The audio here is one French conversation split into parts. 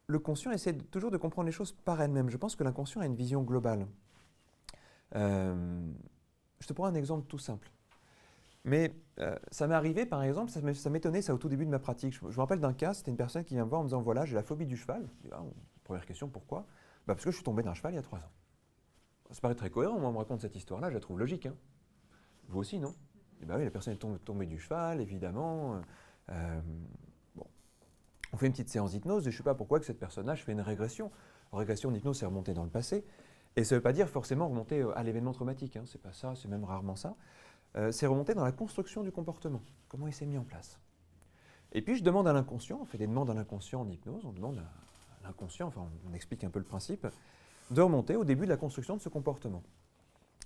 le conscient essaie toujours de comprendre les choses par elle-même. Je pense que l'inconscient a une vision globale. Je te prends un exemple tout simple. Mais ça m'est arrivé, par exemple, ça m'étonnait, ça au tout début de ma pratique. Je me rappelle d'un cas, c'était une personne qui vient me voir en me disant, voilà, j'ai la phobie du cheval. Je dis, ah, première question, pourquoi? Bah, parce que je suis tombé d'un cheval il y a 3 ans. Ça paraît très cohérent, moi, on me raconte cette histoire-là, je la trouve logique. Hein. Vous aussi, non? Et bah oui, la personne est tombée du cheval, évidemment. Bon. On fait une petite séance d'hypnose, et je ne sais pas pourquoi que cette personne-là, je fais une régression. En régression d'hypnose, c'est remonter dans le passé. Et ça ne veut pas dire forcément remonter à l'événement traumatique. Hein. C'est pas ça, c'est même rarement ça. C'est remonter dans la construction du comportement. Comment il s'est mis en place. Et puis je demande à l'inconscient, on fait des demandes à l'inconscient en hypnose, on demande à l'inconscient, enfin on explique un peu le principe, de remonter au début de la construction de ce comportement.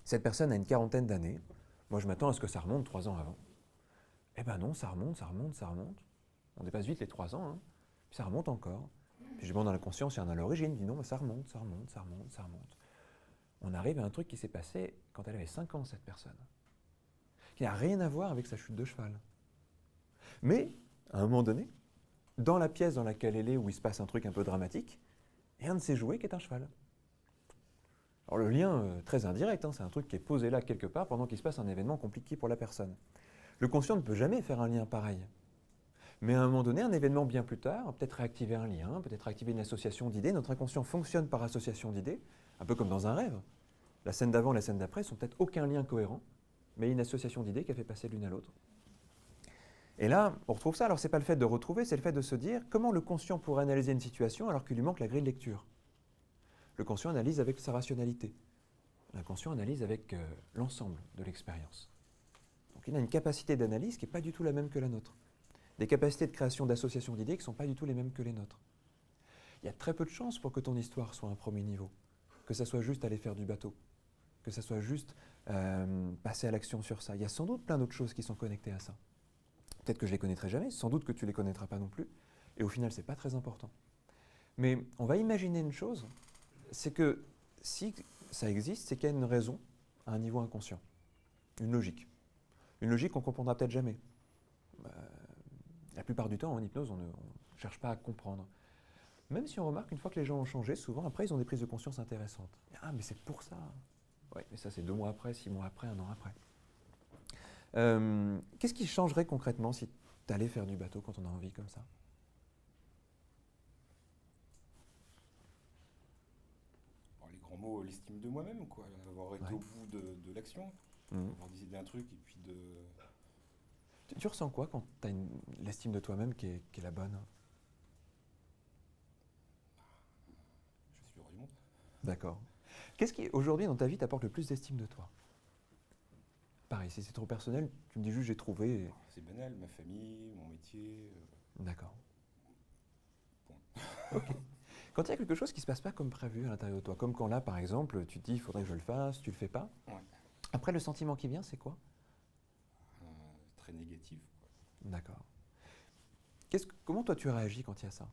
Cette personne a une quarantaine d'années. Moi, je m'attends à ce que ça remonte 3 ans avant. Eh ben non, ça remonte, ça remonte, ça remonte. On dépasse vite les 3 ans, hein. Puis ça remonte encore. Puis je demande à l'inconscient s'il y en a à l'origine. Il dit non, mais ça remonte, ça remonte, ça remonte, ça remonte. On arrive à un truc qui s'est passé quand elle avait 5 ans, cette personne. Qui n'a rien à voir avec sa chute de cheval. Mais, à un moment donné, dans la pièce dans laquelle elle est, où il se passe un truc un peu dramatique, il y a un de ses jouets qui est un cheval. Alors le lien, très indirect, hein, c'est un truc qui est posé là quelque part pendant qu'il se passe un événement compliqué pour la personne. Le conscient ne peut jamais faire un lien pareil. Mais à un moment donné, un événement bien plus tard, peut-être réactiver un lien, peut-être réactiver une association d'idées. Notre inconscient fonctionne par association d'idées, un peu comme dans un rêve. La scène d'avant et la scène d'après sont peut-être aucun lien cohérent, mais une association d'idées qui a fait passer l'une à l'autre. Et là, on retrouve ça. Alors, ce n'est pas le fait de retrouver, c'est le fait de se dire comment le conscient pourrait analyser une situation alors qu'il lui manque la grille de lecture. Le conscient analyse avec sa rationalité. L'inconscient analyse avec l'ensemble de l'expérience. Donc il a une capacité d'analyse qui n'est pas du tout la même que la nôtre. Des capacités de création d'association d'idées qui ne sont pas du tout les mêmes que les nôtres. Il y a très peu de chances pour que ton histoire soit un premier niveau. Que ça soit juste aller faire du bateau. Que ça soit juste passer à l'action sur ça. Il y a sans doute plein d'autres choses qui sont connectées à ça. Peut-être que je ne les connaîtrai jamais, sans doute que tu ne les connaîtras pas non plus. Et au final, ce n'est pas très important. Mais on va imaginer une chose, c'est que si ça existe, c'est qu'il y a une raison à un niveau inconscient, une logique. Une logique qu'on ne comprendra peut-être jamais. La plupart du temps, en hypnose, on ne cherche pas à comprendre. Même si on remarque, une fois que les gens ont changé, souvent après, ils ont des prises de conscience intéressantes. Ah, mais c'est pour ça. Oui, mais ça, c'est 2 mois après, 6 mois après, 1 an après. Qu'est-ce qui changerait concrètement si tu allais faire du bateau quand on a envie comme ça? Les grands mots, l'estime de moi-même, quoi. Avoir été au bout de l'action, avoir décidé un truc et puis de... Tu ressens quoi quand tu as l'estime de toi-même qui est la bonne? Je suis le roi du monde. D'accord. Qu'est-ce qui, aujourd'hui, dans ta vie, t'apporte le plus d'estime de toi? Pareil, si c'est trop personnel, tu me dis juste j'ai trouvé. C'est banal, ma famille, mon métier. D'accord. Bon. Ok. Quand il y a quelque chose qui ne se passe pas comme prévu à l'intérieur de toi, comme quand là, par exemple, tu te dis il faudrait que je le fasse, tu le fais pas. Ouais. Après, le sentiment qui vient, c'est quoi? Très négatif, quoi. D'accord. Comment toi tu réagis quand il y a ça?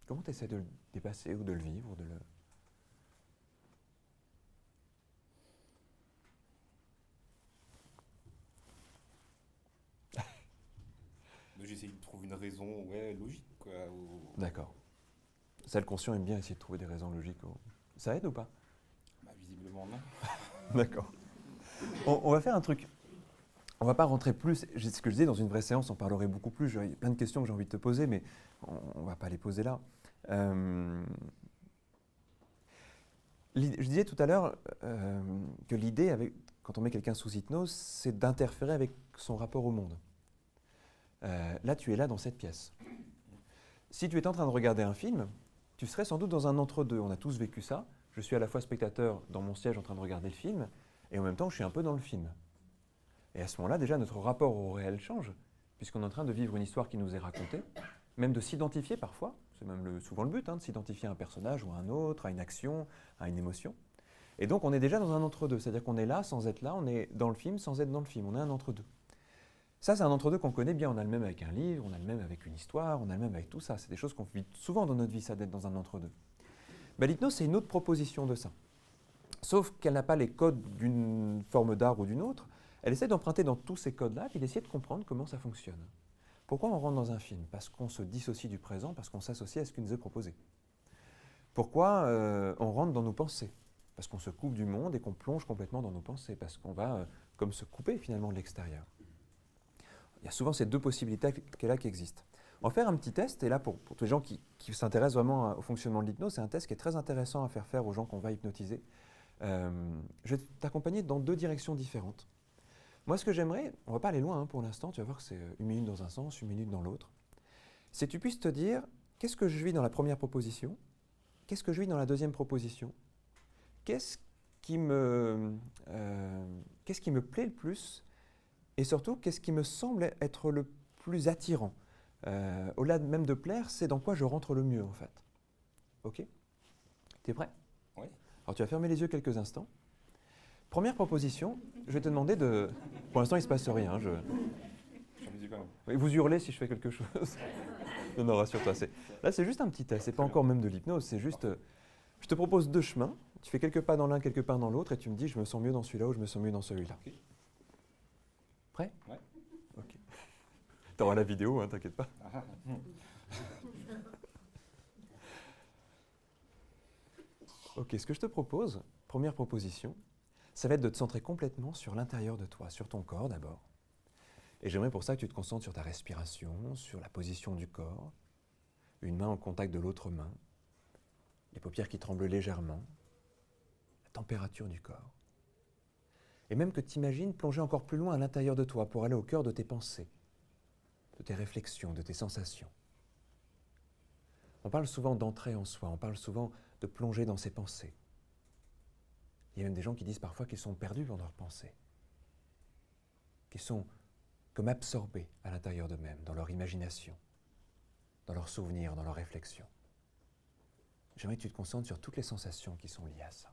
Comment tu essaies de le dépasser ou de le vivre ou de le... J'essaie de trouver une raison logique, quoi. D'accord. Ça, le conscient aime bien essayer de trouver des raisons logiques. Ça aide ou pas? Visiblement, non. D'accord. On va faire un truc. On va pas rentrer plus, c'est ce que je disais, dans une vraie séance, on parlerait beaucoup plus. Il y a plein de questions que j'ai envie de te poser, mais on ne va pas les poser là. Je disais tout à l'heure que l'idée, quand on met quelqu'un sous hypnose, c'est d'interférer avec son rapport au monde. Là, tu es là dans cette pièce. Si tu étais en train de regarder un film, tu serais sans doute dans un entre-deux. On a tous vécu ça. Je suis à la fois spectateur dans mon siège en train de regarder le film, et en même temps, je suis un peu dans le film. Et à ce moment-là, déjà, notre rapport au réel change, puisqu'on est en train de vivre une histoire qui nous est racontée, même de s'identifier parfois, c'est même souvent le but, de s'identifier à un personnage ou à un autre, à une action, à une émotion. Et donc, on est déjà dans un entre-deux, c'est-à-dire qu'on est là sans être là, on est dans le film sans être dans le film, on est un entre-deux. Ça, c'est un entre-deux qu'on connaît bien, on a le même avec un livre, on a le même avec une histoire, on a le même avec tout ça. C'est des choses qu'on vit souvent dans notre vie, ça, d'être dans un entre-deux. L'hypnose, c'est une autre proposition de ça. Sauf qu'elle n'a pas les codes d'une forme d'art ou d'une autre, elle essaie d'emprunter dans tous ces codes-là et d'essayer de comprendre comment ça fonctionne. Pourquoi on rentre dans un film? Parce qu'on se dissocie du présent, parce qu'on s'associe à ce qui nous est proposé. Pourquoi on rentre dans nos pensées? Parce qu'on se coupe du monde et qu'on plonge complètement dans nos pensées, parce qu'on va comme se couper finalement de l'extérieur. Il y a souvent ces deux possibilités-là qui existent. On va faire un petit test, et là pour tous les gens qui s'intéressent vraiment au fonctionnement de l'hypnose, c'est un test qui est très intéressant à faire aux gens qu'on va hypnotiser. Je vais t'accompagner dans deux directions différentes. Moi, ce que j'aimerais, on ne va pas aller loin pour l'instant, tu vas voir que c'est 1 minute dans un sens, 1 minute dans l'autre, c'est que tu puisses te dire, qu'est-ce que je vis dans la première proposition? Qu'est-ce que je vis dans la deuxième proposition? Qu'est-ce qui me plaît le plus? Et surtout, qu'est-ce qui me semble être le plus attirant? Au-delà même de plaire, c'est dans quoi je rentre le mieux en fait. Ok? Tu es prêt? Oui. Alors tu vas fermer les yeux quelques instants. Première proposition, je vais te demander de... Pour l'instant, il ne se passe rien. Vous hurlez si je fais quelque chose. Non, rassure-toi. Là, c'est juste un petit test. Ce n'est pas encore même de l'hypnose. C'est juste... Je te propose 2 chemins. Tu fais quelques pas dans l'un, quelques pas dans l'autre, et tu me dis, je me sens mieux dans celui-là ou je me sens mieux dans celui-là. Okay. Prêt? Ouais. Ok. Tu auras la vidéo, hein, t'inquiète pas. Ok, ce que je te propose, première proposition, ça va être de te centrer complètement sur l'intérieur de toi, sur ton corps d'abord. Et j'aimerais pour ça que tu te concentres sur ta respiration, sur la position du corps, une main en contact de l'autre main, les paupières qui tremblent légèrement, la température du corps. Et même que tu imagines plonger encore plus loin à l'intérieur de toi pour aller au cœur de tes pensées, de tes réflexions, de tes sensations. On parle souvent d'entrer en soi, on parle souvent de plonger dans ses pensées. Il y a même des gens qui disent parfois qu'ils sont perdus dans leurs pensées, qu'ils sont comme absorbés à l'intérieur d'eux-mêmes, dans leur imagination, dans leurs souvenirs, dans leurs réflexions. J'aimerais que tu te concentres sur toutes les sensations qui sont liées à ça.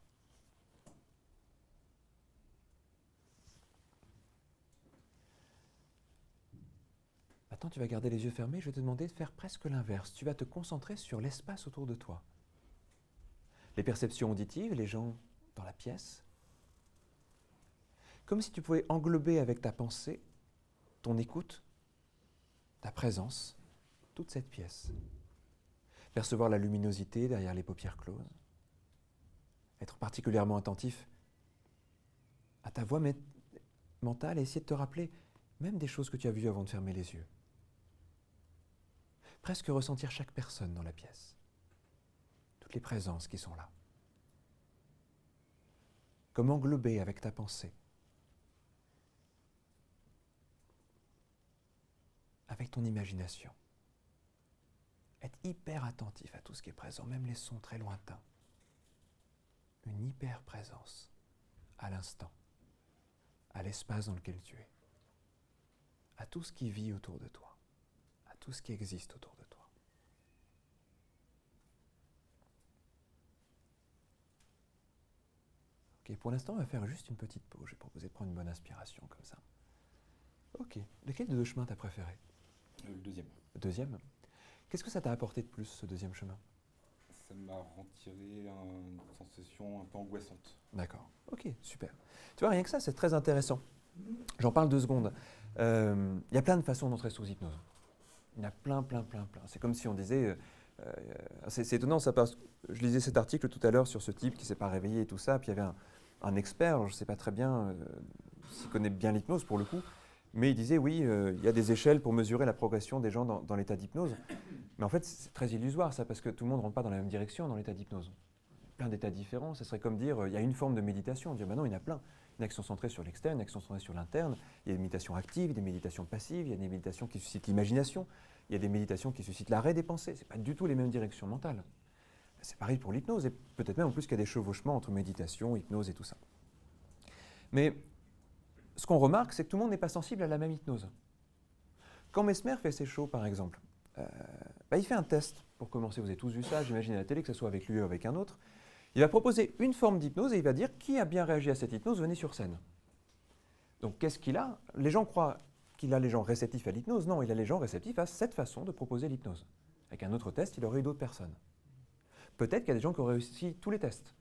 Maintenant, tu vas garder les yeux fermés, je vais te demander de faire presque l'inverse. Tu vas te concentrer sur l'espace autour de toi. Les perceptions auditives, les gens dans la pièce. Comme si tu pouvais englober avec ta pensée, ton écoute, ta présence, toute cette pièce. Percevoir la luminosité derrière les paupières closes. Être particulièrement attentif à ta voix mentale et essayer de te rappeler même des choses que tu as vues avant de fermer les yeux. Presque ressentir chaque personne dans la pièce. Toutes les présences qui sont là. Comme englober avec ta pensée. Avec ton imagination. Être hyper attentif à tout ce qui est présent, même les sons très lointains. Une hyper présence à l'instant, à l'espace dans lequel tu es, à tout ce qui vit autour de toi, à tout ce qui existe autour de toi. Ok, pour l'instant, on va faire juste une petite pause. Je vais proposer de prendre une bonne inspiration comme ça. Ok, lequel des 2 chemins t'as préféré? Le deuxième. Le deuxième? Qu'est-ce que ça t'a apporté de plus, ce deuxième chemin? Ça m'a retiré une sensation un peu angoissante. D'accord, ok, super. Tu vois, rien que ça, c'est très intéressant. J'en parle 2 secondes. Il y a plein de façons d'entrer sous hypnose. Il y en a plein. C'est comme si on disait... c'est étonnant, ça passe. Je lisais cet article tout à l'heure sur ce type qui ne s'est pas réveillé et tout ça, puis il y avait un expert, je ne sais pas très bien s'il connaît bien l'hypnose pour le coup, mais il disait oui, il y a des échelles pour mesurer la progression des gens dans l'état d'hypnose. Mais en fait, c'est très illusoire ça, parce que tout le monde ne rentre pas dans la même direction dans l'état d'hypnose. Plein d'états différents, ça serait comme dire il y a une forme de méditation. Dire non, il y en a plein. Il y en a qui sont centrés sur l'externe, il y en a qui sont centrés sur l'interne. Il y a des méditations actives, des méditations passives, il y a des méditations qui suscitent l'imagination, il y a des méditations qui suscitent l'arrêt des pensées. Ce n'est pas du tout les mêmes directions mentales. C'est pareil pour l'hypnose, et peut-être même en plus qu'il y a des chevauchements entre méditation, hypnose et tout ça. Mais ce qu'on remarque, c'est que tout le monde n'est pas sensible à la même hypnose. Quand Mesmer fait ses shows, par exemple, il fait un test pour commencer. Vous avez tous vu ça, j'imagine à la télé, que ce soit avec lui ou avec un autre. Il va proposer une forme d'hypnose et il va dire qui a bien réagi à cette hypnose, venez sur scène. Donc qu'est-ce qu'il a? Les gens croient qu'il a les gens réceptifs à l'hypnose. Non, il a les gens réceptifs à cette façon de proposer l'hypnose. Avec un autre test, il aurait eu d'autres personnes. Peut-être qu'il y a des gens qui auraient réussi tous les tests.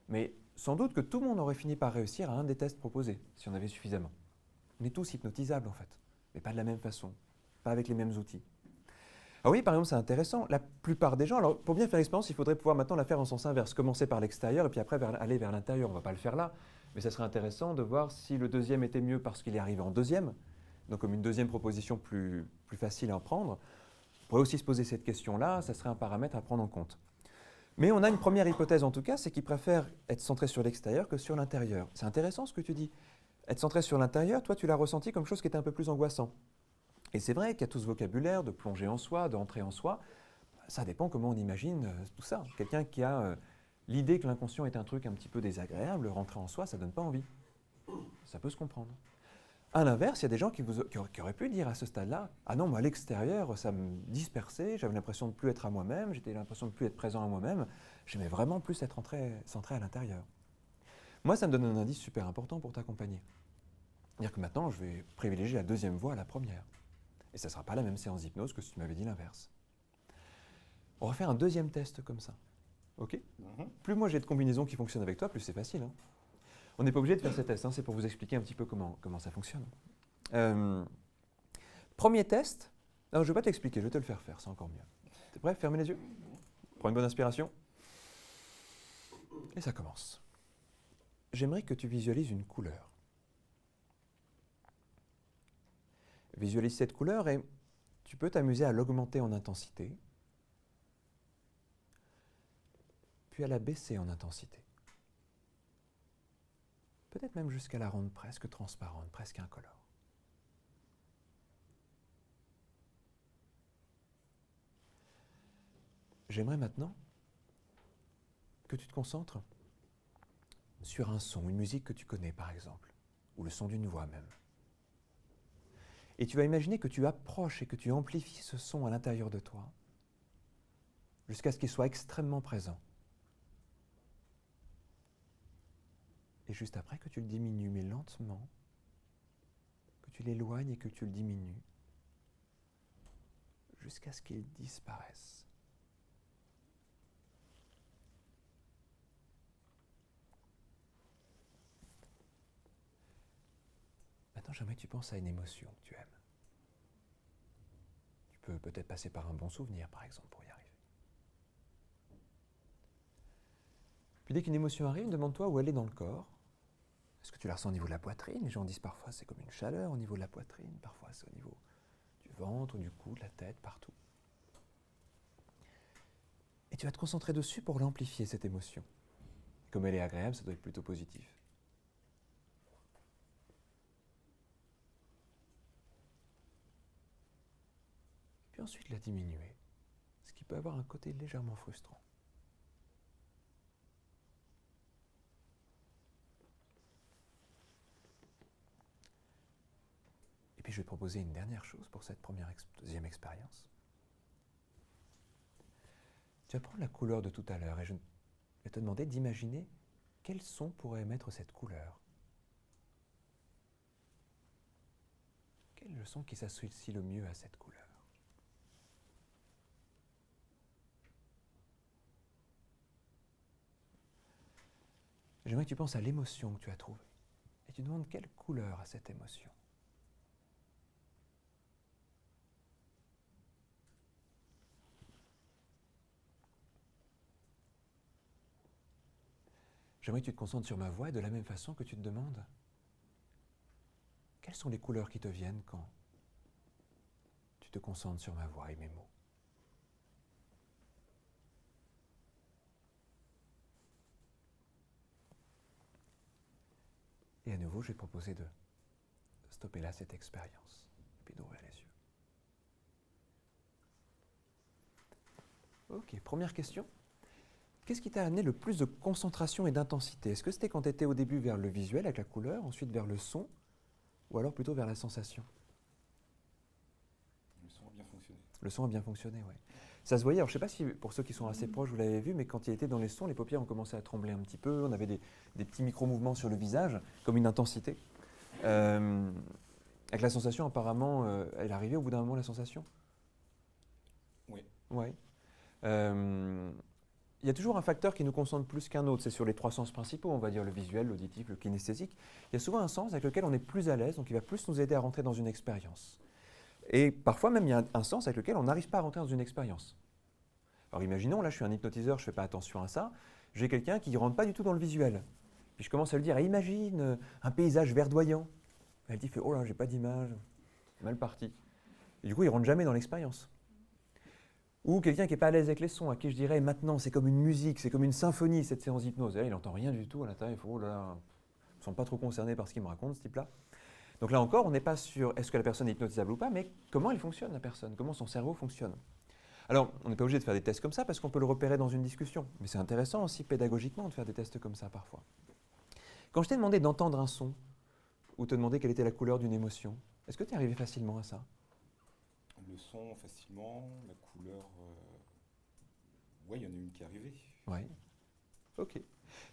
Mais sans doute que tout le monde aurait fini par réussir à un des tests proposés, si on avait suffisamment. On est tous hypnotisables en fait, mais pas de la même façon. pas avec les mêmes outils. Ah oui, par exemple, c'est intéressant. La plupart des gens, alors pour bien faire l'expérience, il faudrait pouvoir maintenant la faire en sens inverse, commencer par l'extérieur et puis après aller vers l'intérieur. On ne va pas le faire là, mais ça serait intéressant de voir si le deuxième était mieux parce qu'il est arrivé en deuxième, donc comme une deuxième proposition plus facile à en prendre. On pourrait aussi se poser cette question-là, ça serait un paramètre à prendre en compte. Mais on a une première hypothèse en tout cas, c'est qu'il préfère être centré sur l'extérieur que sur l'intérieur. C'est intéressant ce que tu dis. Être centré sur l'intérieur, toi tu l'as ressenti comme chose qui était un peu plus angoissant. Et c'est vrai qu'il y a tout ce vocabulaire de plonger en soi, d'entrer en soi. Ça dépend comment on imagine tout ça. Quelqu'un qui a l'idée que l'inconscient est un truc un petit peu désagréable, rentrer en soi, ça ne donne pas envie. Ça peut se comprendre. À l'inverse, il y a des gens qui auraient pu dire à ce stade-là, « Ah non, moi à l'extérieur, ça me dispersait, j'avais l'impression de ne plus être à moi-même, j'avais l'impression de ne plus être présent à moi-même, j'aimais vraiment plus être centré à l'intérieur. » Moi, ça me donne un indice super important pour t'accompagner. C'est-à-dire que maintenant, je vais privilégier la deuxième voie à la première. Et ça ne sera pas la même séance d'hypnose que si tu m'avais dit l'inverse. On va faire un deuxième test comme ça. OK ? Plus moi j'ai de combinaisons qui fonctionnent avec toi, plus c'est facile. Hein. On n'est pas obligé de faire ces tests, hein, c'est pour vous expliquer un petit peu comment ça fonctionne. Premier test. Alors, je ne vais pas t'expliquer, je vais te le faire faire, c'est encore mieux. T'es prêt ? Fermez les yeux. Prends une bonne inspiration. Et ça commence. J'aimerais que tu visualises une couleur. Visualise cette couleur et tu peux t'amuser à l'augmenter en intensité, puis à la baisser en intensité. Peut-être même jusqu'à la rendre presque transparente, presque incolore. J'aimerais maintenant que tu te concentres sur un son, une musique que tu connais par exemple, ou le son d'une voix même. Et tu vas imaginer que tu approches et que tu amplifies ce son à l'intérieur de toi, jusqu'à ce qu'il soit extrêmement présent. Et juste après que tu le diminues, mais lentement, que tu l'éloignes et que tu le diminues, jusqu'à ce qu'il disparaisse. Maintenant, j'aimerais que tu penses à une émotion que tu aimes. Tu peux peut-être passer par un bon souvenir, par exemple, pour y arriver. Puis dès qu'une émotion arrive, demande-toi où elle est dans le corps. Est-ce que tu la ressens au niveau de la poitrine ? Les gens disent parfois c'est comme une chaleur au niveau de la poitrine, parfois c'est au niveau du ventre, du cou, de la tête, partout. Et tu vas te concentrer dessus pour l'amplifier, cette émotion. Comme elle est agréable, ça doit être plutôt positif. Puis ensuite la diminuer, ce qui peut avoir un côté légèrement frustrant. Et puis je vais te proposer une dernière chose pour cette deuxième expérience. Tu vas prendre la couleur de tout à l'heure et je vais te demander d'imaginer quel son pourrait émettre cette couleur. Quel est le son qui s'associe le mieux à cette couleur ? J'aimerais que tu penses à l'émotion que tu as trouvée et tu demandes quelle couleur a cette émotion. J'aimerais que tu te concentres sur ma voix et de la même façon que tu te demandes quelles sont les couleurs qui te viennent quand tu te concentres sur ma voix et mes mots. Et à nouveau, je vais te proposer de stopper là cette expérience et puis d'ouvrir les yeux. Ok, première question. Qu'est-ce qui t'a amené le plus de concentration et d'intensité ? Est-ce que c'était quand tu étais au début vers le visuel avec la couleur, ensuite vers le son, ou alors plutôt vers la sensation ? Le son a bien fonctionné. Le son a bien fonctionné, oui. Ça se voyait, alors je ne sais pas si pour ceux qui sont assez proches, vous l'avez vu, mais quand il était dans les sons, les paupières ont commencé à trembler un petit peu, on avait des petits micro-mouvements sur le visage, comme une intensité. Avec la sensation, apparemment, elle arrivait au bout d'un moment, la sensation ? Oui. Oui. Il y a toujours un facteur qui nous concentre plus qu'un autre, c'est sur les trois sens principaux, on va dire le visuel, l'auditif, le kinesthésique. Il y a souvent un sens avec lequel on est plus à l'aise, donc il va plus nous aider à rentrer dans une expérience. Et parfois même, il y a un sens avec lequel on n'arrive pas à rentrer dans une expérience. Alors imaginons, là je suis un hypnotiseur, je ne fais pas attention à ça, j'ai quelqu'un qui ne rentre pas du tout dans le visuel. Puis je commence à lui dire, imagine un paysage verdoyant. Elle dit, oh là, j'ai pas d'image, mal parti. Et du coup, il ne rentre jamais dans l'expérience. Ou quelqu'un qui n'est pas à l'aise avec les sons, à qui je dirais, maintenant c'est comme une musique, c'est comme une symphonie cette séance d'hypnose. Et là, il n'entend rien du tout à l'intérieur, il faut, oh là là, je ne sens pas trop concerné par ce qu'il me raconte, ce type-là. Donc là encore, on n'est pas sûr est-ce que la personne est hypnotisable ou pas, mais comment elle fonctionne, la personne, comment son cerveau fonctionne. Alors, on n'est pas obligé de faire des tests comme ça parce qu'on peut le repérer dans une discussion. Mais c'est intéressant aussi pédagogiquement de faire des tests comme ça parfois. Quand je t'ai demandé d'entendre un son ou te demander quelle était la couleur d'une émotion, est-ce que tu es arrivé facilement à ça? Le son, facilement. La couleur, ouais, il y en a une qui est arrivée. Oui. Ok.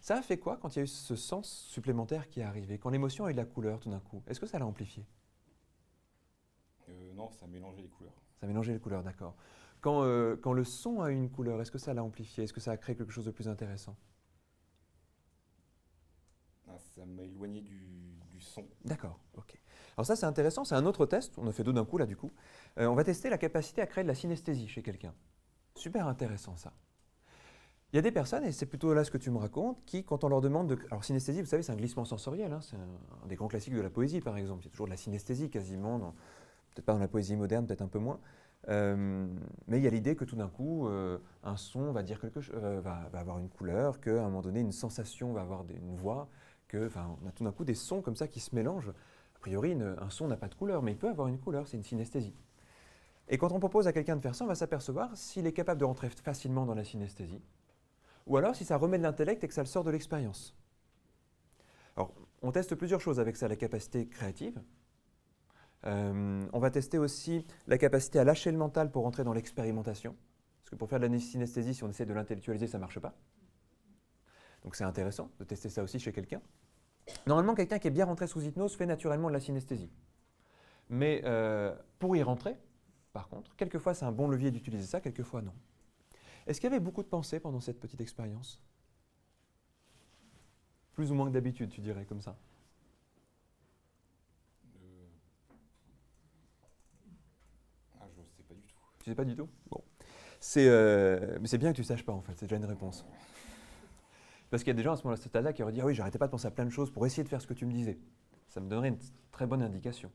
Ça a fait quoi quand il y a eu ce sens supplémentaire qui est arrivé? Quand l'émotion a eu de la couleur tout d'un coup, est-ce que ça l'a amplifié? Non, ça a mélangé les couleurs. Ça a mélangé les couleurs, d'accord. Quand le son a eu une couleur, est-ce que ça l'a amplifié? Est-ce que ça a créé quelque chose de plus intéressant? Ça m'a éloigné du son. D'accord, ok. Alors ça c'est intéressant, c'est un autre test, on a fait deux d'un coup là du coup. On va tester la capacité à créer de la synesthésie chez quelqu'un. Super intéressant ça. Il y a des personnes, et c'est plutôt là ce que tu me racontes, qui quand on leur demande de... Alors synesthésie, vous savez, c'est un glissement sensoriel, hein, c'est un des grands classiques de la poésie par exemple. Il y a toujours de la synesthésie quasiment, peut-être pas dans la poésie moderne, peut-être un peu moins. Mais il y a l'idée que tout d'un coup, un son va dire quelque chose, va avoir une couleur, qu'à un moment donné, une sensation va avoir une voix, on a tout d'un coup des sons comme ça qui se mélangent. A priori, un son n'a pas de couleur, mais il peut avoir une couleur, c'est une synesthésie. Et quand on propose à quelqu'un de faire ça, on va s'apercevoir s'il est capable de rentrer facilement dans la synesthésie, ou alors si ça remet de l'intellect et que ça le sort de l'expérience. Alors, on teste plusieurs choses avec ça, la capacité créative. On va tester aussi la capacité à lâcher le mental pour rentrer dans l'expérimentation. Parce que pour faire de la synesthésie, si on essaie de l'intellectualiser, ça ne marche pas. Donc c'est intéressant de tester ça aussi chez quelqu'un. Normalement, quelqu'un qui est bien rentré sous hypnose fait naturellement de la synesthésie. Mais pour y rentrer, par contre, quelquefois c'est un bon levier d'utiliser ça, quelquefois non. Est-ce qu'il y avait beaucoup de pensées pendant cette petite expérience? Plus ou moins que d'habitude, tu dirais, comme ça? Je ne sais pas du tout. Tu sais pas du tout? Bon. Mais c'est bien que tu ne saches pas en fait, c'est déjà une réponse. Parce qu'il y a des gens à ce moment-là, cet stade-là, qui auraient dit « Ah oui, j'arrêtais pas de penser à plein de choses pour essayer de faire ce que tu me disais. » Ça me donnerait une très bonne indication.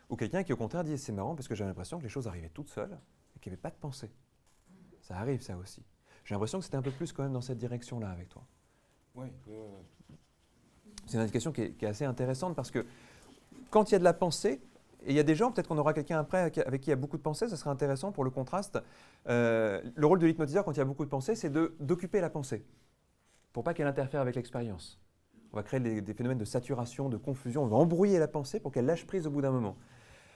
Ou quelqu'un qui au contraire dit « C'est marrant parce que j'avais l'impression que les choses arrivaient toutes seules et qu'il n'y avait pas de pensée. » Ça arrive ça aussi. J'ai l'impression que c'était un peu plus quand même dans cette direction-là avec toi. Oui. C'est une indication qui est assez intéressante parce que quand il y a de la pensée, et il y a des gens, peut-être qu'on aura quelqu'un après avec qui il y a beaucoup de pensée, ça serait intéressant pour le contraste. Le rôle de l'hypnotiseur quand il y a beaucoup de pensée, c'est d'occuper la pensée, pour pas qu'elle interfère avec l'expérience. On va créer des phénomènes de saturation, de confusion, on va embrouiller la pensée pour qu'elle lâche prise au bout d'un moment.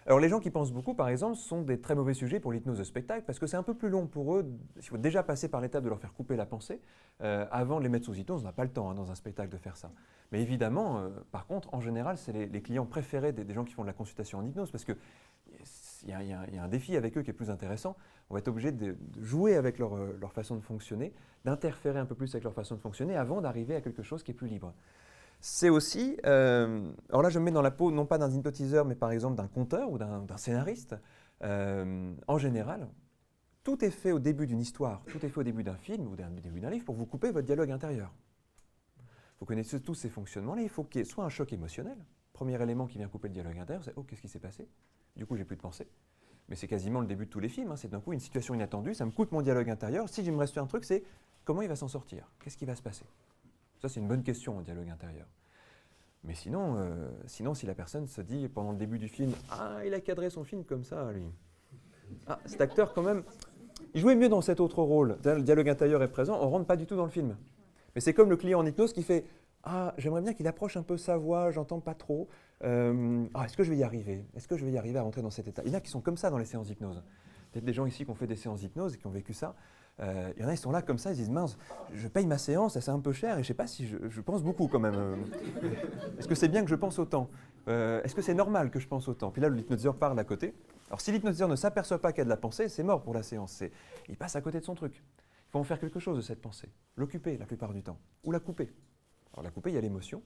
Alors les gens qui pensent beaucoup, par exemple, sont des très mauvais sujets pour l'hypnose de spectacle parce que c'est un peu plus long pour eux. Il faut déjà passer par l'étape de leur faire couper la pensée avant de les mettre sous hypnose. On n'a pas le temps dans un spectacle de faire ça. Mais évidemment, par contre, en général, c'est les clients préférés des gens qui font de la consultation en hypnose parce qu'il y a un défi avec eux qui est plus intéressant. On va être obligé de jouer avec leur façon de fonctionner, d'interférer un peu plus avec leur façon de fonctionner avant d'arriver à quelque chose qui est plus libre. C'est aussi, alors là je me mets dans la peau non pas d'un hypnotiseur mais par exemple d'un conteur ou d'un scénariste. En général, tout est fait au début d'une histoire, tout est fait au début d'un film ou au début d'un livre pour vous couper votre dialogue intérieur. Vous connaissez tous ces fonctionnements-là, il faut qu'il y ait soit un choc émotionnel, premier élément qui vient couper le dialogue intérieur, c'est « Oh, qu'est-ce qui s'est passé ?» Du coup, j'ai plus de pensée. Mais c'est quasiment le début de tous les films, c'est d'un coup une situation inattendue, ça me coupe mon dialogue intérieur. Si il me reste un truc, c'est comment il va s'en sortir? Qu'est-ce qui va se passer? Ça, c'est une bonne question, le dialogue intérieur. Mais sinon, si la personne se dit pendant le début du film « Ah, il a cadré son film comme ça, lui. Ah, cet acteur, quand même, il jouait mieux dans cet autre rôle. » Le dialogue intérieur est présent, on ne rentre pas du tout dans le film. Mais c'est comme le client en hypnose qui fait « Ah, j'aimerais bien qu'il approche un peu sa voix, j'entends pas trop. Est-ce que je vais y arriver? Est-ce que je vais y arriver à rentrer dans cet état ?» Il y en a qui sont comme ça dans les séances d'hypnose. Peut-être des gens ici qui ont fait des séances d'hypnose et qui ont vécu ça. Il y en a, ils sont là comme ça, ils disent « Mince, je paye ma séance, c'est un peu cher et je ne sais pas si je pense beaucoup quand même. Est-ce que c'est bien que je pense autant? Est-ce que c'est normal que je pense autant ?» Puis là, l'hypnotiseur parle à côté. Alors si l'hypnotiseur ne s'aperçoit pas qu'il y a de la pensée, c'est mort pour la séance. Il passe à côté de son truc. Il faut en faire quelque chose de cette pensée. L'occuper la plupart du temps. Ou la couper. Alors la couper, il y a l'émotion.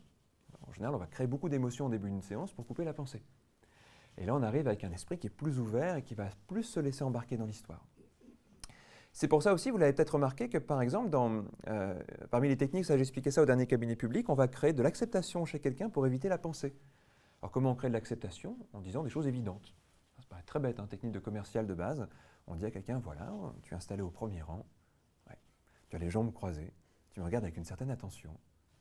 En général, on va créer beaucoup d'émotions au début d'une séance pour couper la pensée. Et là, on arrive avec un esprit qui est plus ouvert et qui va plus se laisser embarquer dans l'histoire. C'est pour ça aussi, vous l'avez peut-être remarqué, que par exemple, parmi les techniques, ça j'expliquais ça au dernier cabinet public, on va créer de l'acceptation chez quelqu'un pour éviter la pensée. Alors comment on crée de l'acceptation? En disant des choses évidentes. Ça paraît très bête, hein, technique de commercial de base. On dit à quelqu'un, voilà, tu es installé au premier rang, ouais. Tu as les jambes croisées, tu me regardes avec une certaine attention,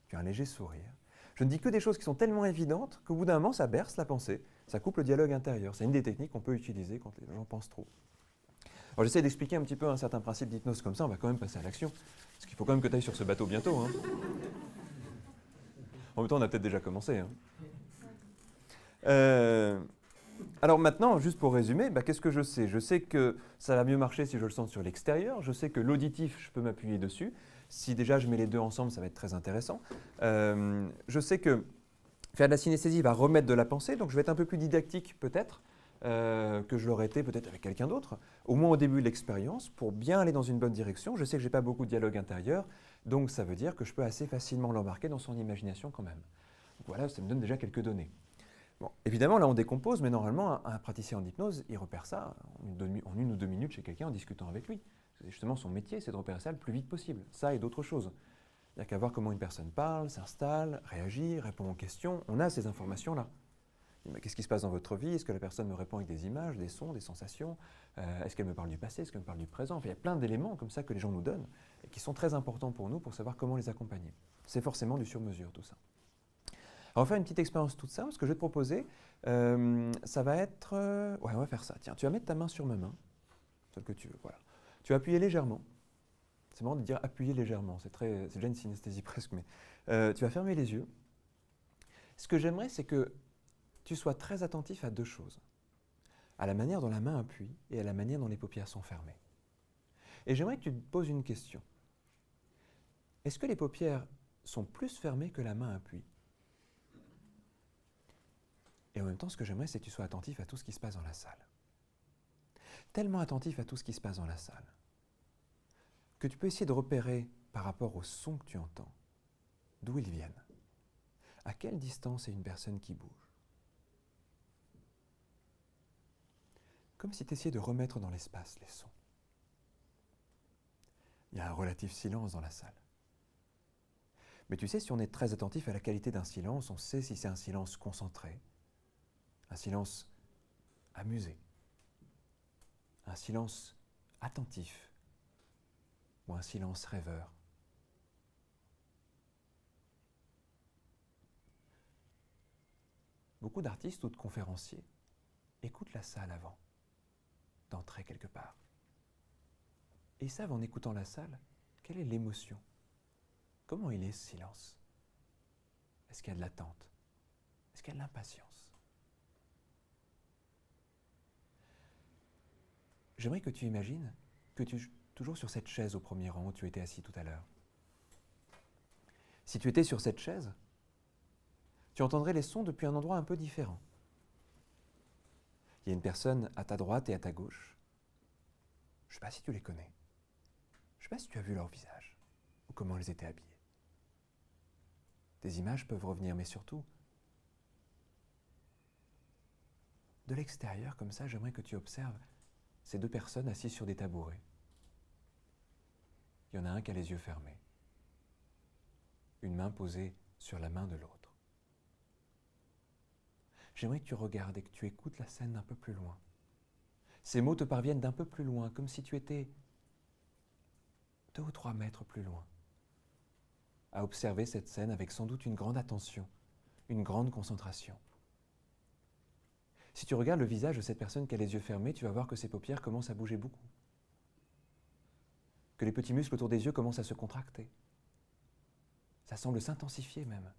tu as un léger sourire. Je ne dis que des choses qui sont tellement évidentes qu'au bout d'un moment, ça berce la pensée, ça coupe le dialogue intérieur. C'est une des techniques qu'on peut utiliser quand les gens pensent trop. Alors j'essaie d'expliquer un petit peu un certain principe d'hypnose comme ça, on va quand même passer à l'action. Parce qu'il faut quand même que tu ailles sur ce bateau bientôt. Hein. En même temps, on a peut-être déjà commencé. Hein. Alors maintenant, juste pour résumer, qu'est-ce que je sais? Je sais que ça va mieux marcher si je le sens sur l'extérieur. Je sais que l'auditif, je peux m'appuyer dessus. Si déjà je mets les deux ensemble, ça va être très intéressant. Je sais que faire de la synesthésie va remettre de la pensée, donc je vais être un peu plus didactique peut-être que je l'aurais été peut-être avec quelqu'un d'autre, au moins au début de l'expérience, pour bien aller dans une bonne direction. Je sais que je n'ai pas beaucoup de dialogue intérieur, donc ça veut dire que je peux assez facilement l'embarquer dans son imagination quand même. Donc voilà, ça me donne déjà quelques données. Bon, évidemment, là on décompose, mais normalement, un praticien en hypnose, il repère ça en 1 ou 2 minutes chez quelqu'un en discutant avec lui. Justement, son métier, c'est de repérer ça le plus vite possible, ça et d'autres choses. Il n'y a qu'à voir comment une personne parle, s'installe, réagit, répond aux questions. On a ces informations-là. Qu'est-ce qui se passe dans votre vie? Est-ce que la personne me répond avec des images, des sons, des sensations? Est-ce qu'elle me parle du passé? Est-ce qu'elle me parle du présent? Enfin, il y a plein d'éléments comme ça que les gens nous donnent et qui sont très importants pour nous pour savoir comment les accompagner. C'est forcément du sur-mesure tout ça. Alors, on va faire une petite expérience toute simple. Ce que je vais te proposer, ça va être... ouais, on va faire ça. Tiens, tu vas mettre ta main sur ma main, celle que tu veux. Voilà. Tu vas appuyer légèrement. C'est marrant de dire appuyer légèrement. C'est déjà une synesthésie presque, mais tu vas fermer les yeux. Ce que j'aimerais, c'est que tu sois très attentif à 2 choses. À la manière dont la main appuie et à la manière dont les paupières sont fermées. Et j'aimerais que tu te poses une question. Est-ce que les paupières sont plus fermées que la main appuie? Et en même temps, ce que j'aimerais, c'est que tu sois attentif à tout ce qui se passe dans la salle. Tellement attentif à tout ce qui se passe dans la salle, que tu peux essayer de repérer par rapport aux sons que tu entends, d'où ils viennent. À quelle distance est une personne qui bouge? Comme si tu essayais de remettre dans l'espace les sons. Il y a un relatif silence dans la salle. Mais tu sais, si on est très attentif à la qualité d'un silence, on sait si c'est un silence concentré, un silence amusé, un silence attentif ou un silence rêveur. Beaucoup d'artistes ou de conférenciers écoutent la salle avant d'entrer quelque part. Et ils savent en écoutant la salle, quelle est l'émotion? Comment il est ce silence? Est-ce qu'il y a de l'attente? Est-ce qu'il y a de l'impatience? J'aimerais que tu imagines que tu es toujours sur cette chaise au premier rang où tu étais assis tout à l'heure. Si tu étais sur cette chaise, tu entendrais les sons depuis un endroit un peu différent. Il y a une personne à ta droite et à ta gauche. Je ne sais pas si tu les connais. Je ne sais pas si tu as vu leur visage ou comment ils étaient habillés. Des images peuvent revenir, mais surtout, de l'extérieur, comme ça, j'aimerais que tu observes ces 2 personnes assises sur des tabourets. Il y en a un qui a les yeux fermés, une main posée sur la main de l'autre. J'aimerais que tu regardes et que tu écoutes la scène d'un peu plus loin. Ces mots te parviennent d'un peu plus loin, comme si tu étais 2 ou 3 mètres plus loin, à observer cette scène avec sans doute une grande attention, une grande concentration. Si tu regardes le visage de cette personne qui a les yeux fermés, tu vas voir que ses paupières commencent à bouger beaucoup, que les petits muscles autour des yeux commencent à se contracter. Ça semble s'intensifier même.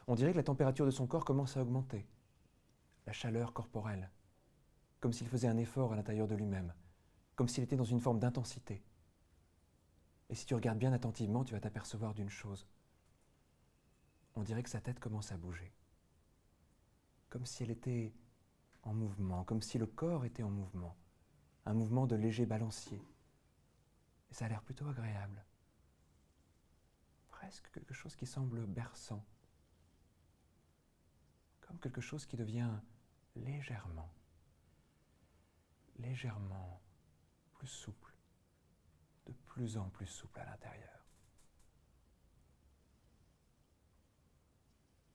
On dirait que la température de son corps commence à augmenter, la chaleur corporelle, comme s'il faisait un effort à l'intérieur de lui-même, comme s'il était dans une forme d'intensité. Et si tu regardes bien attentivement, tu vas t'apercevoir d'une chose. On dirait que sa tête commence à bouger, comme si elle était en mouvement, comme si le corps était en mouvement, un mouvement de léger balancier. Et ça a l'air plutôt agréable. Presque quelque chose qui semble berçant, comme quelque chose qui devient légèrement, légèrement plus souple, de plus en plus souple à l'intérieur.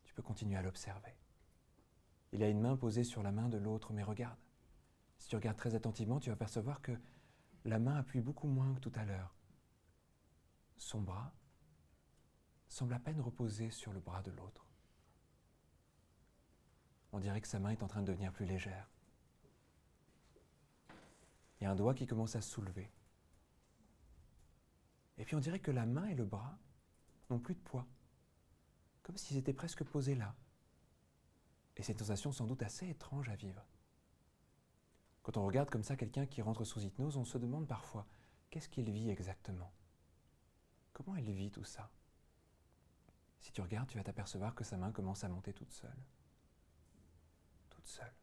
Tu peux continuer à l'observer. Il y a une main posée sur la main de l'autre, mais regarde. Si tu regardes très attentivement, tu vas percevoir que la main appuie beaucoup moins que tout à l'heure. Son bras semble à peine reposer sur le bras de l'autre. On dirait que sa main est en train de devenir plus légère. Il y a un doigt qui commence à se soulever. Et puis on dirait que la main et le bras n'ont plus de poids, comme s'ils étaient presque posés là. Et c'est une sensation sans doute assez étrange à vivre. Quand on regarde comme ça quelqu'un qui rentre sous hypnose, on se demande parfois, qu'est-ce qu'il vit exactement? Comment il vit tout ça? Si tu regardes, tu vas t'apercevoir que sa main commence à monter toute seule. Toute seule.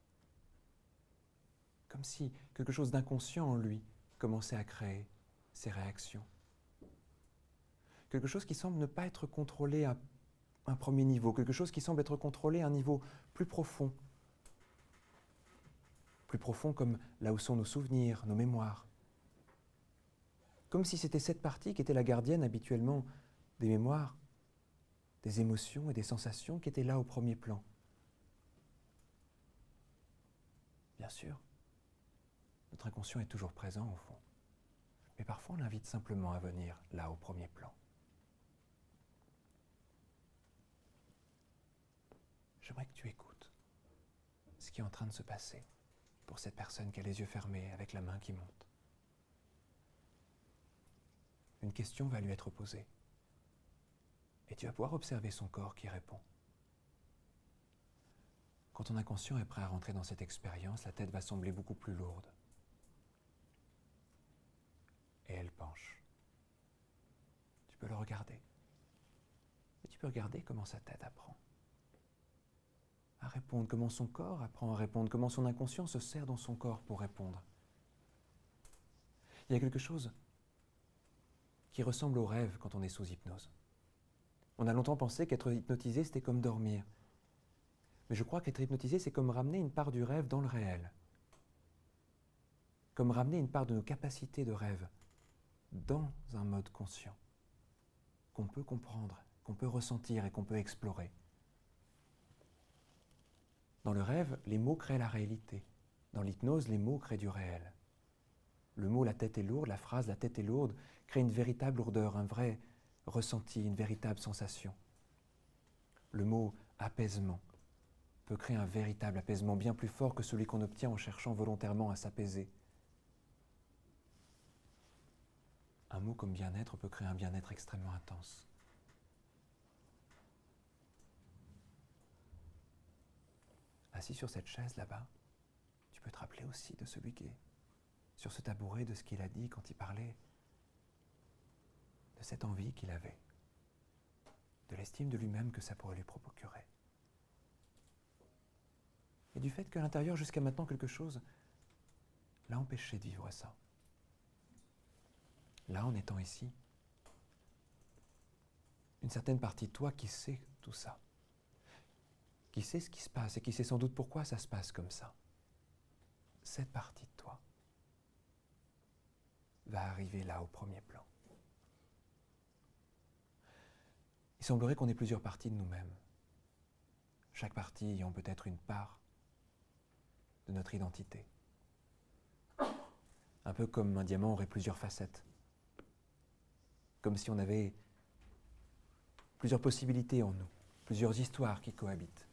Comme si quelque chose d'inconscient en lui commençait à créer ses réactions. Quelque chose qui semble ne pas être contrôlé à un premier niveau, quelque chose qui semble être contrôlé à un niveau plus profond. Plus profond comme là où sont nos souvenirs, nos mémoires. Comme si c'était cette partie qui était la gardienne habituellement des mémoires, des émotions et des sensations qui étaient là au premier plan. Bien sûr, notre inconscient est toujours présent au fond, mais parfois on l'invite simplement à venir là au premier plan. J'aimerais que tu écoutes ce qui est en train de se passer pour cette personne qui a les yeux fermés avec la main qui monte. Une question va lui être posée et tu vas pouvoir observer son corps qui répond. Quand ton inconscient est prêt à rentrer dans cette expérience, la tête va sembler beaucoup plus lourde. Et elle penche. Tu peux le regarder. Et tu peux regarder comment sa tête apprend à répondre, comment son corps apprend à répondre, comment son inconscient se sert dans son corps pour répondre. Il y a quelque chose qui ressemble au rêve quand on est sous hypnose. On a longtemps pensé qu'être hypnotisé, c'était comme dormir. Mais je crois qu'être hypnotisé, c'est comme ramener une part du rêve dans le réel. Comme ramener une part de nos capacités de rêve dans un mode conscient, qu'on peut comprendre, qu'on peut ressentir et qu'on peut explorer. Dans le rêve, les mots créent la réalité. Dans l'hypnose, les mots créent du réel. Le mot « la tête est lourde », la phrase « la tête est lourde » crée une véritable lourdeur, un vrai ressenti, une véritable sensation. Le mot « apaisement » peut créer un véritable apaisement bien plus fort que celui qu'on obtient en cherchant volontairement à s'apaiser. Un mot comme bien-être peut créer un bien-être extrêmement intense. Assis sur cette chaise là-bas, tu peux te rappeler aussi de celui qui est sur ce tabouret, de ce qu'il a dit quand il parlait, de cette envie qu'il avait, de l'estime de lui-même que ça pourrait lui procurer. Et du fait qu'à l'intérieur, jusqu'à maintenant, quelque chose l'a empêché de vivre ça. Là, en étant ici, une certaine partie de toi qui sait tout ça, qui sait ce qui se passe et qui sait sans doute pourquoi ça se passe comme ça, cette partie de toi va arriver là au premier plan. Il semblerait qu'on ait plusieurs parties de nous-mêmes, chaque partie ayant peut-être une part de notre identité. Un peu comme un diamant aurait plusieurs facettes, comme si on avait plusieurs possibilités en nous, plusieurs histoires qui cohabitent.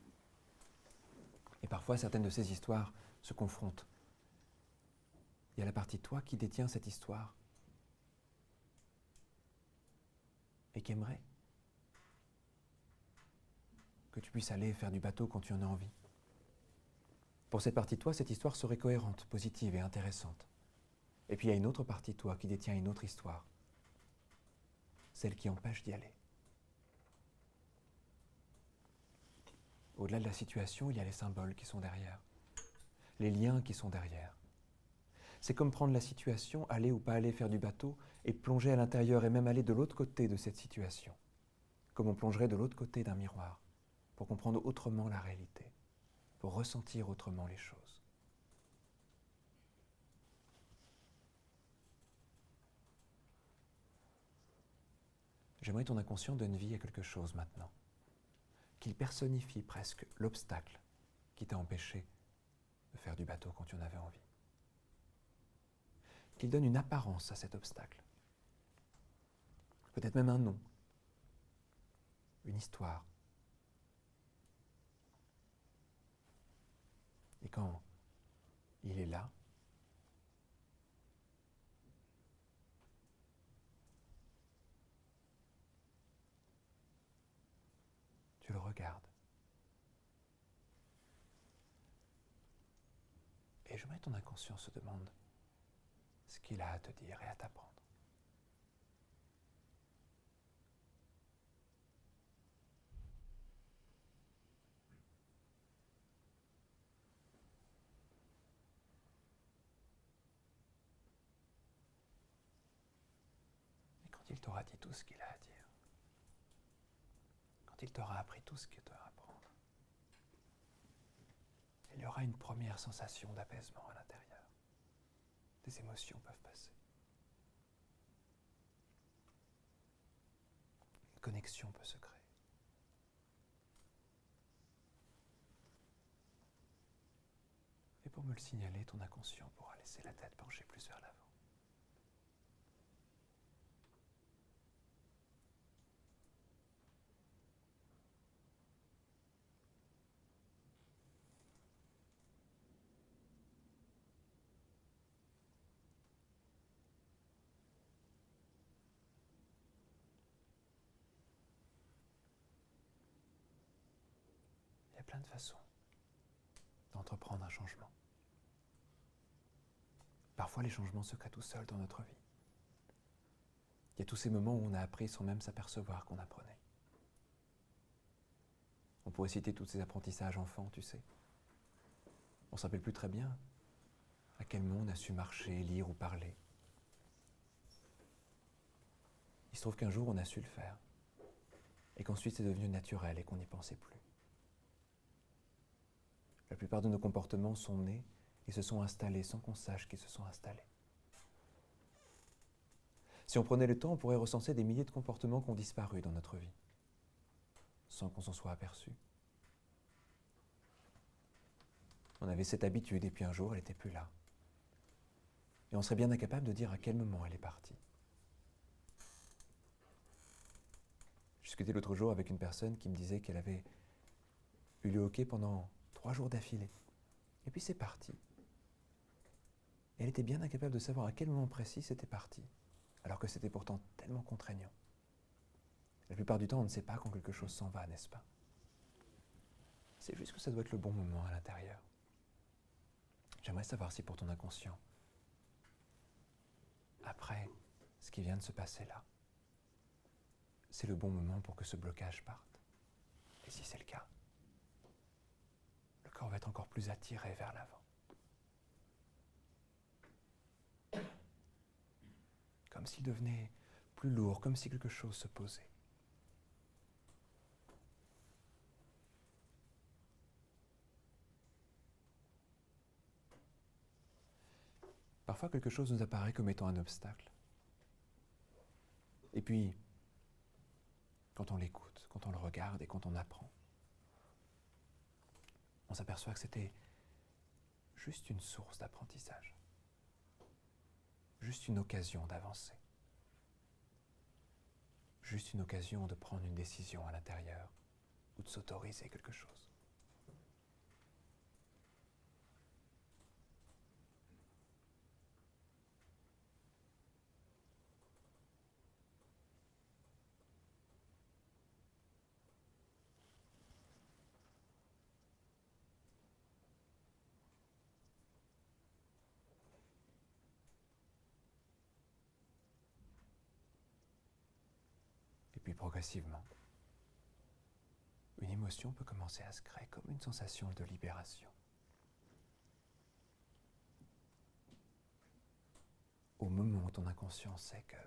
Et parfois, certaines de ces histoires se confrontent. Il y a la partie de toi qui détient cette histoire et qui aimerait que tu puisses aller faire du bateau quand tu en as envie. Pour cette partie de toi, cette histoire serait cohérente, positive et intéressante. Et puis il y a une autre partie de toi qui détient une autre histoire, celle qui empêche d'y aller. Au-delà de la situation, il y a les symboles qui sont derrière, les liens qui sont derrière. C'est comme prendre la situation, aller ou pas aller faire du bateau, et plonger à l'intérieur et même aller de l'autre côté de cette situation, comme on plongerait de l'autre côté d'un miroir, pour comprendre autrement la réalité. pour ressentir autrement les choses. J'aimerais que ton inconscient donne vie à quelque chose maintenant, qu'il personnifie presque l'obstacle qui t'a empêché de faire du bateau quand tu en avais envie. Qu'il donne une apparence à cet obstacle, peut-être même un nom, une histoire. Et quand il est là, tu le regardes. Et j'aimerais que ton inconscient se demande ce qu'il a à te dire et à t'apprendre. Et quand il t'aura dit tout ce qu'il a à dire, quand il t'aura appris tout ce qu'il doit apprendre, il y aura une première sensation d'apaisement à l'intérieur. Des émotions peuvent passer. Une connexion peut se créer. Et pour me le signaler, ton inconscient pourra laisser la tête pencher plus vers l'avant. Il y a plein de façons d'entreprendre un changement. Parfois, les changements se créent tout seuls dans notre vie. Il y a tous ces moments où on a appris sans même s'apercevoir qu'on apprenait. On pourrait citer tous ces apprentissages enfants, tu sais. On ne se rappelle plus très bien à quel moment on a su marcher, lire ou parler. Il se trouve qu'un jour, on a su le faire. Et qu'ensuite, c'est devenu naturel et qu'on n'y pensait plus. La plupart de nos comportements sont nés et se sont installés sans qu'on sache qu'ils se sont installés. Si on prenait le temps, on pourrait recenser des milliers de comportements qui ont disparu dans notre vie, sans qu'on s'en soit aperçu. On avait cette habitude et puis un jour, elle n'était plus là. Et on serait bien incapable de dire à quel moment elle est partie. Je discutais l'autre jour avec une personne qui me disait qu'elle avait eu le hockey pendant 3 jours d'affilée. Et puis c'est parti. Et elle était bien incapable de savoir à quel moment précis c'était parti, alors que c'était pourtant tellement contraignant. La plupart du temps, on ne sait pas quand quelque chose s'en va, n'est-ce pas? C'est juste que ça doit être le bon moment à l'intérieur. J'aimerais savoir si pour ton inconscient, après ce qui vient de se passer là, c'est le bon moment pour que ce blocage parte. Et si c'est le cas, le corps va être encore plus attiré vers l'avant. Comme s'il devenait plus lourd, comme si quelque chose se posait. Parfois, quelque chose nous apparaît comme étant un obstacle. Et puis, quand on l'écoute, quand on le regarde et quand on apprend, on s'aperçoit que c'était juste une source d'apprentissage, juste une occasion d'avancer, juste une occasion de prendre une décision à l'intérieur ou de s'autoriser quelque chose. Et puis progressivement, une émotion peut commencer à se créer comme une sensation de libération. Au moment où ton inconscient sait que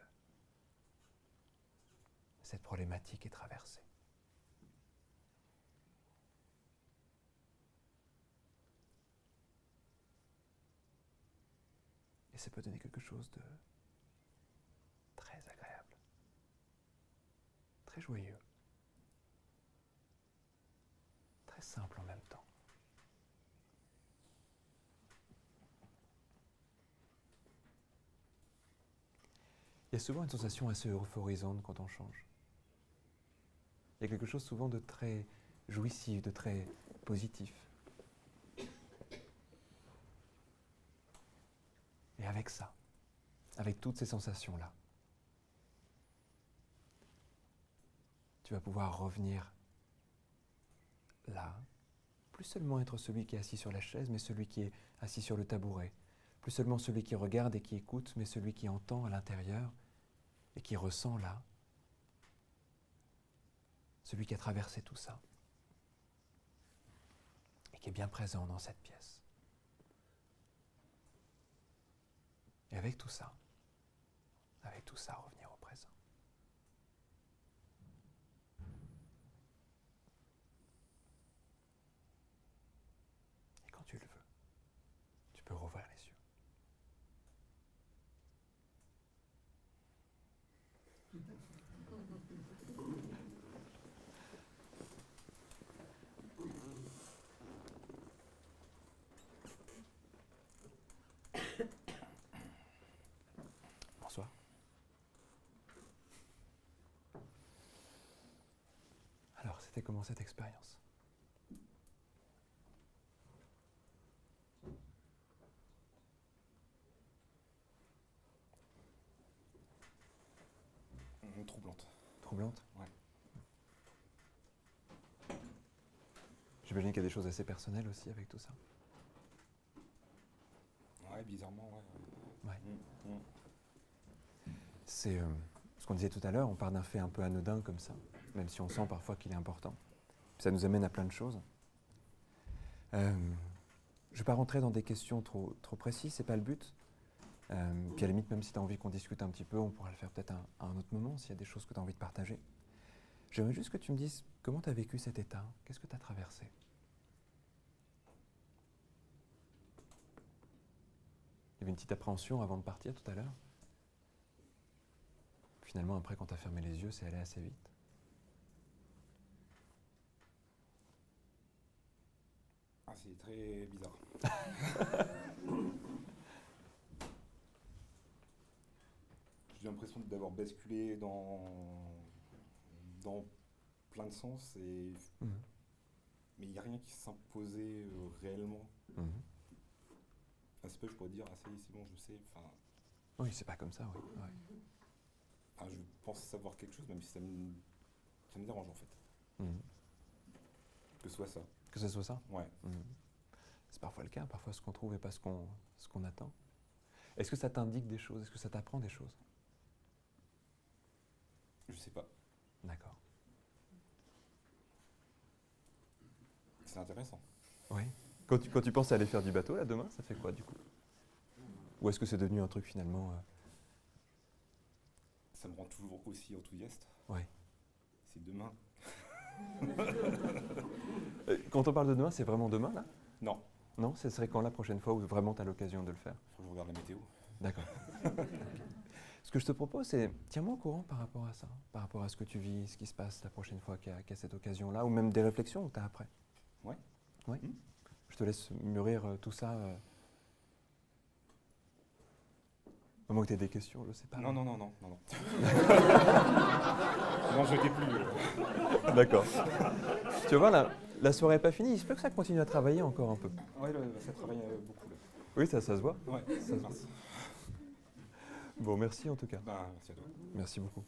cette problématique est traversée. ça peut donner quelque chose de très agréable, très joyeux, très simple en même temps. Il y a souvent une sensation assez euphorisante quand on change. Il y a quelque chose souvent de très jouissif, de très positif. Et avec ça, avec toutes ces sensations-là, tu vas pouvoir revenir là, plus seulement être celui qui est assis sur la chaise, mais celui qui est assis sur le tabouret. Plus seulement celui qui regarde et qui écoute, mais celui qui entend à l'intérieur et qui ressent là. Celui qui a traversé tout ça et qui est bien présent dans cette pièce. Et avec tout ça, revenir au présent. Et quand tu le veux, tu peux rouvrir les yeux. Bonsoir. Alors, c'était comment cette expérience ? Troublante. Troublante ? Ouais. J'imagine qu'il y a des choses assez personnelles aussi avec tout ça. Ouais, bizarrement, ouais. Ouais. C'est ce qu'on disait tout à l'heure, on part d'un fait un peu anodin comme ça, même si on sent parfois qu'il est important. Ça nous amène à plein de choses. Je ne vais pas rentrer dans des questions trop précises, c'est pas le but. Puis à la limite, même si tu as envie qu'on discute un petit peu, on pourra le faire peut-être à un autre moment, s'il y a des choses que tu as envie de partager. J'aimerais juste que tu me dises comment tu as vécu cet état, qu'est-ce que tu as traversé ? Il y avait une petite appréhension avant de partir tout à l'heure. Finalement, après, quand tu as fermé les yeux, c'est allé assez vite. Ah, c'est très bizarre. J'ai l'impression d'avoir basculé dans plein de sens, mais il n'y a rien qui s'imposait réellement. C'est pas je pourrais dire, ah ça y est, c'est bon, je sais. Oui, c'est pas comme ça, oui. Ouais. Je pense savoir quelque chose, même si ça me dérange en fait. Que ce soit ça. Que ce soit ça ? Ouais. C'est parfois le cas, parfois ce qu'on trouve et pas ce qu'on attend. Est-ce que ça t'indique des choses ? Est-ce que ça t'apprend des choses ? Je sais pas. D'accord. C'est intéressant. Oui. Quand tu penses à aller faire du bateau, là, demain, ça fait quoi, du coup ? Ou est-ce que c'est devenu un truc, finalement Ça me rend toujours aussi enthousiaste. Oui. C'est demain. Quand on parle de demain, c'est vraiment demain, là ? Non. Non, ce serait quand la prochaine fois où vraiment tu as l'occasion de le faire ? Faut que je regarde la météo. D'accord. Ce que je te propose, c'est tiens-moi au courant par rapport à ça, par rapport à ce que tu vis, ce qui se passe la prochaine fois qu'il y a cette occasion-là, ou même des réflexions que tu as après. Ouais. Oui. Je te laisse mûrir tout ça. Au moins que tu aies des questions, je sais pas. Non. Non, je t'ai plus. D'accord. Tu vois, la soirée n'est pas finie. Il se peut que ça continue à travailler encore un peu. Ouais, ça travaille beaucoup. Là. Oui, ça se voit. Ouais, ça se voit. Bon, merci en tout cas. Merci à toi. Merci beaucoup.